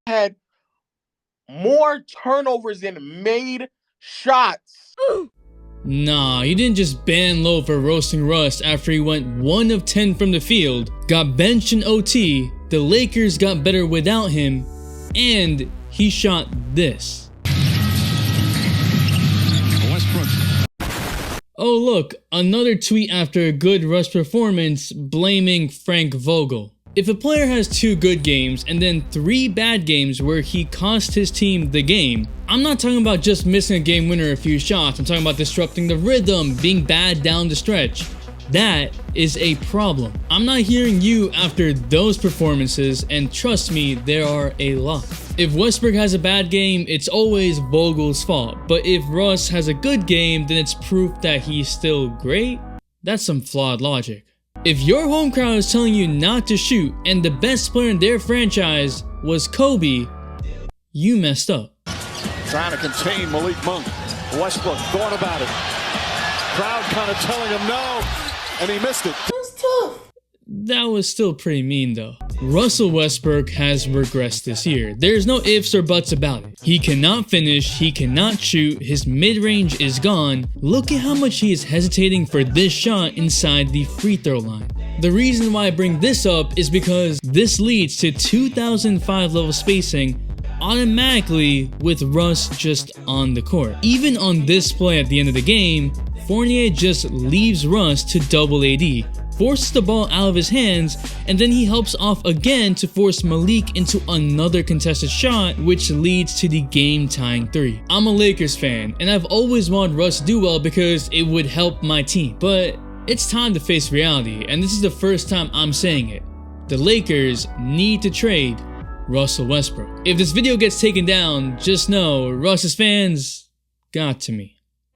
had more turnovers than made shots. Nah, you didn't just ban Low for roasting Russ after he went 1 of 10 from the field, got benched in OT, the Lakers got better without him, and he shot this. Westbrook. Oh look, another tweet after a good Russ performance blaming Frank Vogel. If a player has 2 good games and then 3 bad games where he cost his team the game, I'm not talking about just missing a game winner or a few shots, I'm talking about disrupting the rhythm, being bad down the stretch. That is a problem. I'm not hearing you after those performances, and trust me, there are a lot. If Westbrook has a bad game, it's always Vogel's fault, but if Russ has a good game, then it's proof that he's still great? That's some flawed logic. If your home crowd is telling you not to shoot and the best player in their franchise was Kobe, you messed up. Trying to contain Malik Monk. Westbrook going about it. Crowd kind of telling him no, and he missed it. That's tough. That was still pretty mean though. Russell Westbrook has regressed this year. There's no ifs or buts about it. He cannot finish, he cannot shoot, his mid-range is gone. Look at how much he is hesitating for this shot inside the free throw line. The reason why I bring this up is because this leads to 2005 level spacing automatically with Russ just on the court. Even on this play at the end of the game, Fournier just leaves Russ to double AD, forces the ball out of his hands, and then he helps off again to force Malik into another contested shot, which leads to the game-tying 3. I'm a Lakers fan, and I've always wanted Russ to do well because it would help my team. But it's time to face reality, and this is the first time I'm saying it. The Lakers need to trade Russell Westbrook. If this video gets taken down, just know Russ's fans got to me.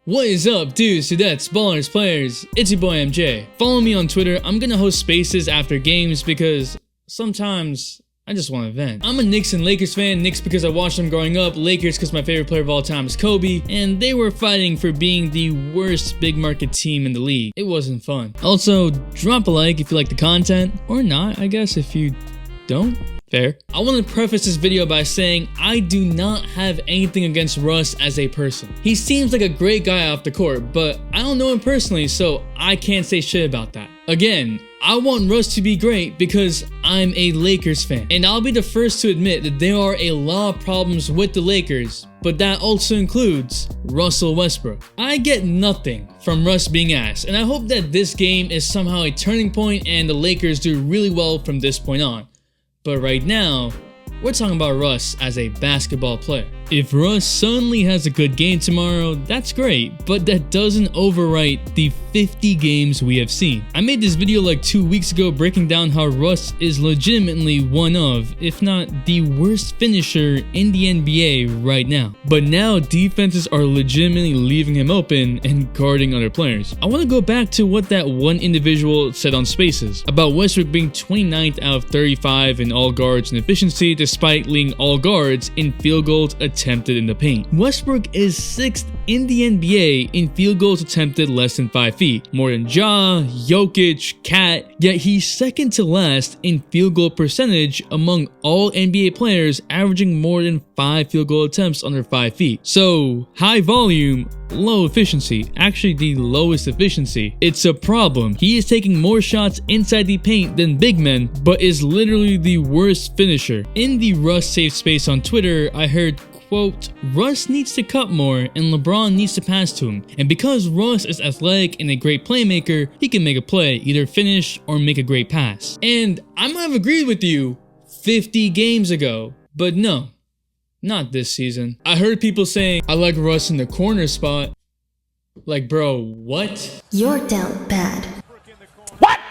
What is up, dudes, dudettes, ballers, players? It's your boy MJ. Follow me on Twitter. I'm gonna host spaces after games because sometimes I just want to vent. I'm a Knicks and Lakers fan. Knicks because I watched them growing up. Lakers because my favorite player of all time is Kobe. And they were fighting for being the worst big market team in the league. It wasn't fun. Also, drop a like if you like the content. Or not, I guess, if you don't. Fair. I want to preface this video by saying I do not have anything against Russ as a person. He seems like a great guy off the court, but I don't know him personally, so I can't say shit about that. Again, I want Russ to be great because I'm a Lakers fan, and I'll be the first to admit that there are a lot of problems with the Lakers, but that also includes Russell Westbrook. I get nothing from Russ being ass, and I hope that this game is somehow a turning point and the Lakers do really well from this point on. But right now, we're talking about Russ as a basketball player. If Russ suddenly has a good game tomorrow, that's great, but that doesn't overwrite the 50 games we have seen. I made this video like 2 weeks ago breaking down how Russ is legitimately one of, if not the worst finisher in the NBA right now. But now defenses are legitimately leaving him open and guarding other players. I want to go back to what that one individual said on Spaces about Westbrook being 29th out of 35 in all guards and efficiency despite leading all guards in field goals attempted in the paint. Westbrook is 6th in the NBA in field goals attempted less than 5 feet, more than Ja, Jokic, Cat, yet he's second to last in field goal percentage among all NBA players, averaging more than 5 field goal attempts under 5 feet. So, high volume, low efficiency, actually the lowest efficiency. It's a problem. He is taking more shots inside the paint than big men, but is literally the worst finisher. In the Russ safe space on Twitter, I heard, quote, Russ needs to cut more and LeBron needs to pass to him. And because Russ is athletic and a great playmaker, he can make a play, either finish or make a great pass. And I might have agreed with you 50 games ago, but no, not this season. I heard people saying, I like Russ in the corner spot. Like, bro, what? You're down bad.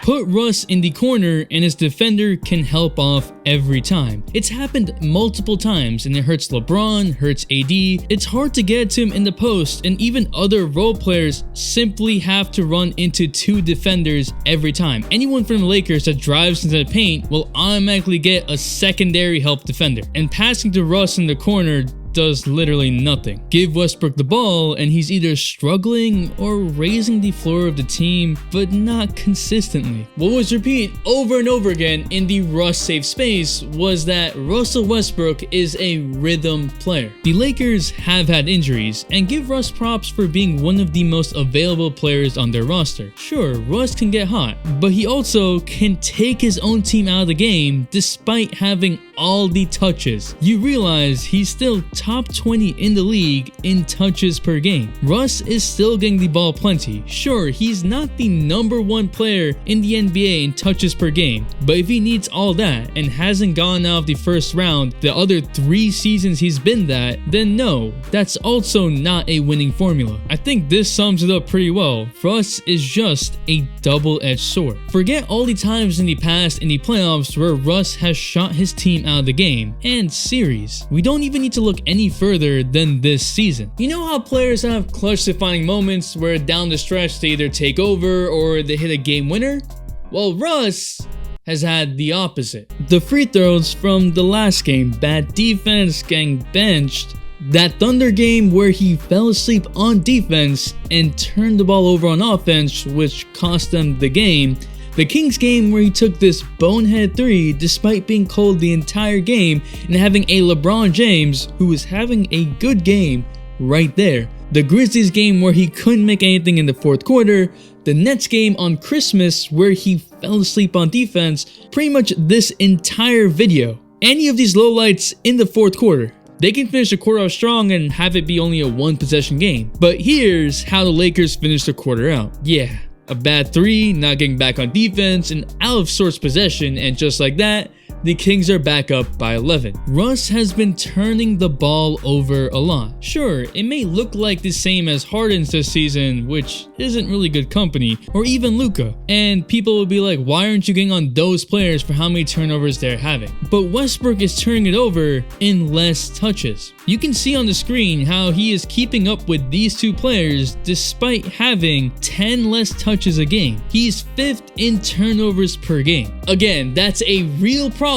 Put Russ in the corner and his defender can help off every time. It's happened multiple times and it hurts LeBron, hurts AD. It's hard to get to him in the post, and even other role players simply have to run into 2 defenders every time. Anyone from the Lakers that drives into the paint will automatically get a secondary help defender. And passing to Russ in the corner does literally nothing. Give Westbrook the ball and he's either struggling or raising the floor of the team, but not consistently. What was repeated over and over again in the Russ safe space was that Russell Westbrook is a rhythm player. The Lakers have had injuries, and give Russ props for being one of the most available players on their roster. Sure, Russ can get hot, but he also can take his own team out of the game despite having all the touches. You realize he's still top 20 in the league in touches per game. Russ is still getting the ball plenty. Sure, he's not the #1 player in the NBA in touches per game, but if he needs all that and hasn't gone out of the first round the other 3 seasons he's been that, then no, that's also not a winning formula. I think this sums it up pretty well. Russ is just a double-edged sword. Forget all the times in the past in the playoffs where Russ has shot his team out of the game and series. We don't even need to look any further than this season. You know how players have clutch defining moments where down the stretch they either take over or they hit a game winner? Well, Russ has had the opposite. The free throws from the last game, bad defense, getting benched, that Thunder game where he fell asleep on defense and turned the ball over on offense, which cost them the game. The Kings game where he took this bonehead 3 despite being cold the entire game and having a LeBron James who was having a good game right there. The Grizzlies game where he couldn't make anything in the 4th quarter. The Nets game on Christmas where he fell asleep on defense. Pretty much this entire video. Any of these lowlights in the 4th quarter. They can finish the quarter out strong and have it be only a 1-possession game. But here's how the Lakers finished the quarter out. Yeah, a bad 3, not getting back on defense, an out of sorts possession, and just like that, the Kings are back up by 11. Russ has been turning the ball over a lot. Sure, it may look like the same as Harden's this season, which isn't really good company, or even Luka. And people will be like, why aren't you getting on those players for how many turnovers they're having? But Westbrook is turning it over in less touches. You can see on the screen how he is keeping up with these 2 players despite having 10 less touches a game. He's 5th in turnovers per game. Again, that's a real problem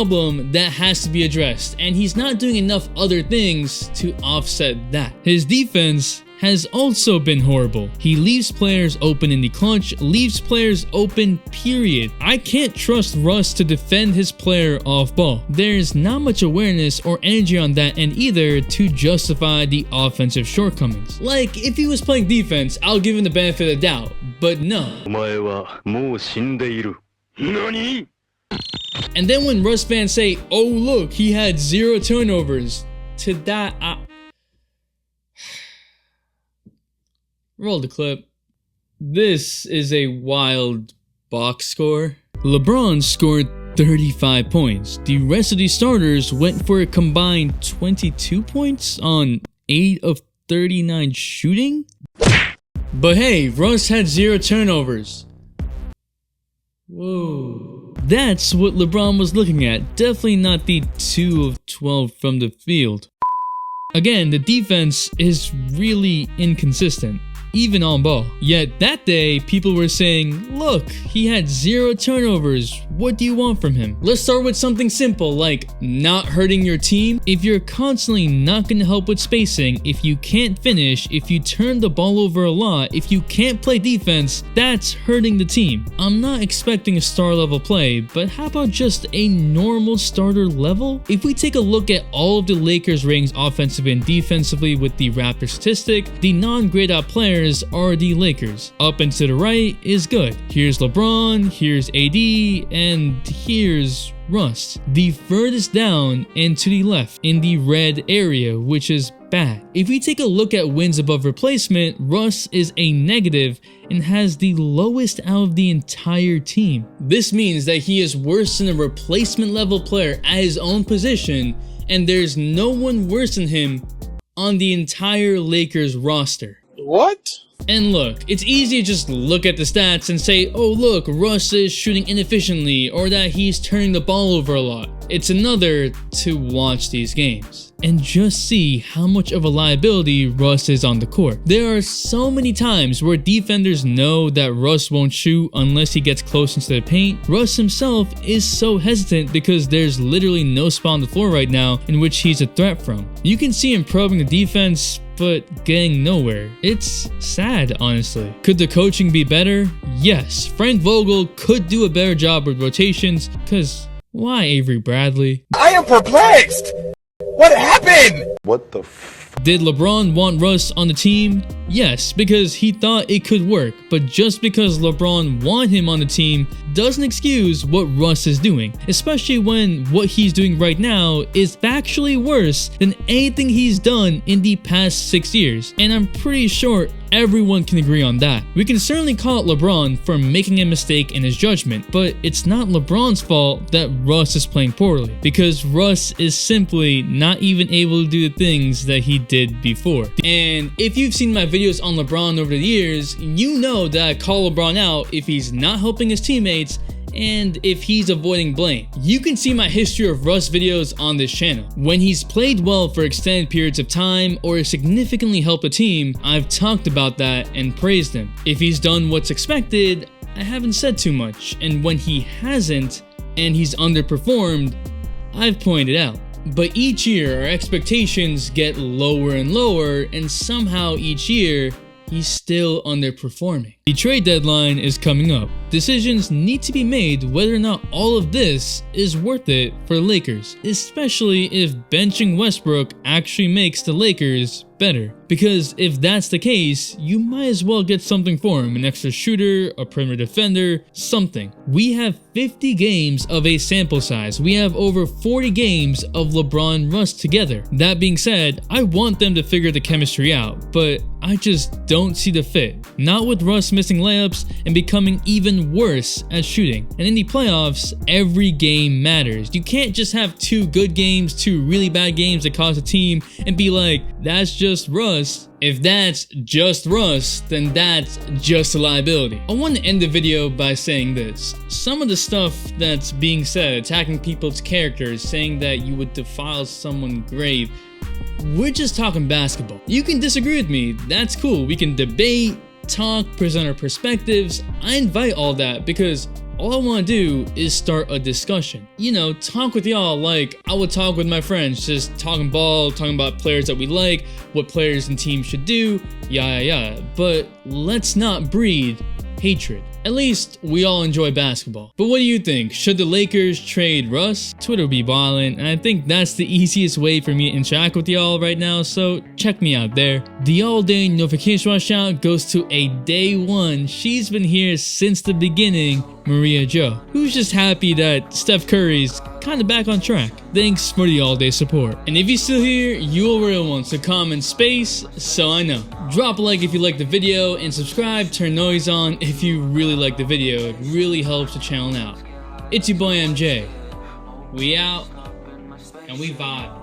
that has to be addressed, and he's not doing enough other things to offset that. His defense has also been horrible. He leaves players open in the clutch, leaves players open, period. I can't trust Russ to defend his player off ball. There's not much awareness or energy on that end either to justify the offensive shortcomings. Like, if he was playing defense, I'll give him the benefit of the doubt, but no. And then when Russ fans say, oh look, he had 0 turnovers, to that, roll the clip. This is a wild box score. LeBron scored 35 points. The rest of the starters went for a combined 22 points on 8 of 39 shooting. But hey, Russ had 0 turnovers. Whoa. That's what LeBron was looking at. Definitely not the 2 of 12 from the field. Again, the defense is really inconsistent, even on ball. Yet that day, people were saying, look, he had 0 turnovers. What do you want from him? Let's start with something simple like not hurting your team. If you're constantly not going to help with spacing, if you can't finish, if you turn the ball over a lot, if you can't play defense, that's hurting the team. I'm not expecting a star level play, but how about just a normal starter level? If we take a look at all of the Lakers' ratings offensively and defensively with the Raptor statistic, the non-grayed out players are the Lakers. Up and to the right is good. Here's LeBron, here's AD, and here's Russ. The furthest down and to the left in the red area, which is bad. If we take a look at wins above replacement, Russ is a negative and has the lowest out of the entire team. This means that he is worse than a replacement level player at his own position, and there's no one worse than him on the entire Lakers roster. What? And look, it's easy to just look at the stats and say, oh look, Russ is shooting inefficiently or that he's turning the ball over a lot. It's another to watch these games and just see how much of a liability Russ is on the court. There are so many times where defenders know that Russ won't shoot unless he gets close into the paint. Russ himself is so hesitant because there's literally no spot on the floor right now in which he's a threat from. You can see him probing the defense, but getting nowhere. It's sad, honestly. Could the coaching be better? Yes, Frank Vogel could do a better job with rotations, cause why Avery Bradley? I am perplexed. What happened? What the Did LeBron want Russ on the team? Yes, because he thought it could work, but just because LeBron wanted him on the team doesn't excuse what Russ is doing, especially when what he's doing right now is factually worse than anything he's done in the past 6 years, and I'm pretty sure everyone can agree on that. We can certainly call out LeBron for making a mistake in his judgment, but it's not LeBron's fault that Russ is playing poorly, because Russ is simply not even able to do the things that he did before. And if you've seen my videos on LeBron over the years, you know that I call LeBron out if he's not helping his teammates and if he's avoiding blame. You can see my history of Russ videos on this channel. When he's played well for extended periods of time or significantly helped a team, I've talked about that and praised him. If he's done what's expected, I haven't said too much, and when he hasn't and he's underperformed, I've pointed out. But each year our expectations get lower and lower, and somehow each year he's still underperforming. The trade deadline is coming up. Decisions need to be made whether or not all of this is worth it for the Lakers, especially if benching Westbrook actually makes the Lakers better. Because if that's the case, you might as well get something for him, an extra shooter, a perimeter defender, something. We have 50 games of a sample size. We have over 40 games of LeBron and Russ together. That being said, I want them to figure the chemistry out, but I just don't see the fit. Not with Russ missing layups and becoming even worse at shooting. And in the playoffs, every game matters. You can't just have 2 good games, 2 really bad games that cost a team and be like, that's just Russ. If that's just Russ, then that's just a liability. I want to end the video by saying this. Some of the stuff that's being said, attacking people's characters, saying that you would defile someone's grave, we're just talking basketball. You can disagree with me, that's cool. We can debate, talk, present our perspectives. I invite all that because all I want to do is start a discussion. You know, talk with y'all like I would talk with my friends, just talking ball, talking about players that we like, what players and teams should do, yada. But let's not breed hatred. At least we all enjoy basketball. But what do you think? Should the Lakers trade Russ? Twitter be violent, and I think that's the easiest way for me to interact with y'all right now, so check me out there. The all-day notification rush out goes to a day one. She's been here since the beginning, Maria Jo, who's just happy that Steph Curry's kinda back on track. Thanks for the all-day support. And if you're still here, you're a real one, so comment space so I know. Drop a like if you like the video, and subscribe, turn noise on if you really like the video. It really helps the channel out. It's your boy MJ. We out, and we vibe.